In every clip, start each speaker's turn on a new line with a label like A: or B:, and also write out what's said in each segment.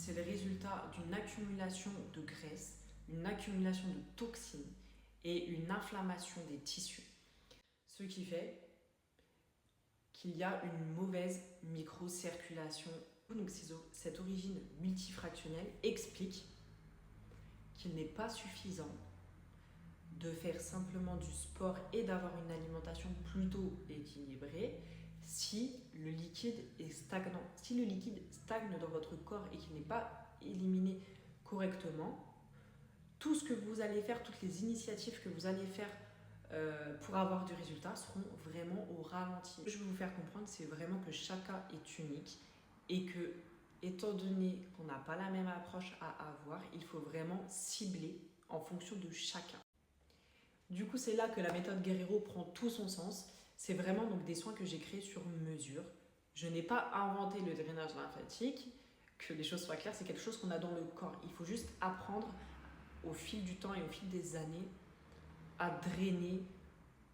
A: c'est le résultat d'une accumulation de graisse, une accumulation de toxines et une inflammation des tissus. Ce qui fait qu'il y a une mauvaise microcirculation. Donc cette origine multifractionnelle explique qu'il n'est pas suffisant de faire simplement du sport et d'avoir une alimentation plutôt équilibrée si le liquide est stagnant. Si le liquide stagne dans votre corps et qu'il n'est pas éliminé correctement, tout ce que vous allez faire, toutes les initiatives que vous allez faire pour avoir du résultat seront vraiment au ralenti. Ce que je veux vous faire comprendre, c'est vraiment que chaque cas est unique et que, étant donné qu'on n'a pas la même approche à avoir, il faut vraiment cibler en fonction de chacun. Du coup, c'est là que la méthode Guerrero prend tout son sens. C'est vraiment donc des soins que j'ai créés sur mesure. Je n'ai pas inventé le drainage lymphatique, que les choses soient claires, c'est quelque chose qu'on a dans le corps. Il faut juste apprendre au fil du temps et au fil des années à drainer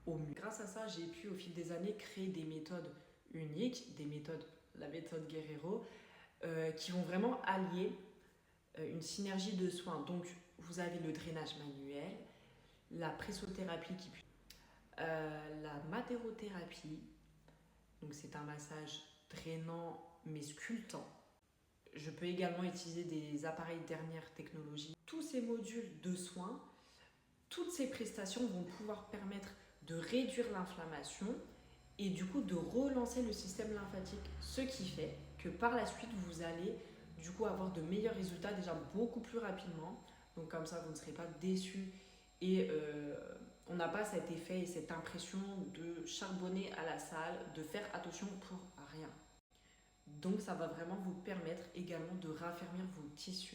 A: au mieux. Grâce à ça, j'ai pu au fil des années créer des méthodes uniques, la méthode Guerrero, qui vont vraiment allier une synergie de soins. Donc, vous avez le drainage manuel, la pressothérapie, la matérothérapie, donc c'est un massage drainant mais sculptant. Je peux également utiliser des appareils dernière technologie. Tous ces modules de soins, toutes ces prestations vont pouvoir permettre de réduire l'inflammation et du coup de relancer le système lymphatique. Ce qui fait que par la suite, vous allez du coup avoir de meilleurs résultats déjà beaucoup plus rapidement. Donc comme ça, vous ne serez pas déçus et on n'a pas cet effet et cette impression de charbonner à la salle, de faire attention pour rien. Donc ça va vraiment vous permettre également de raffermir vos tissus.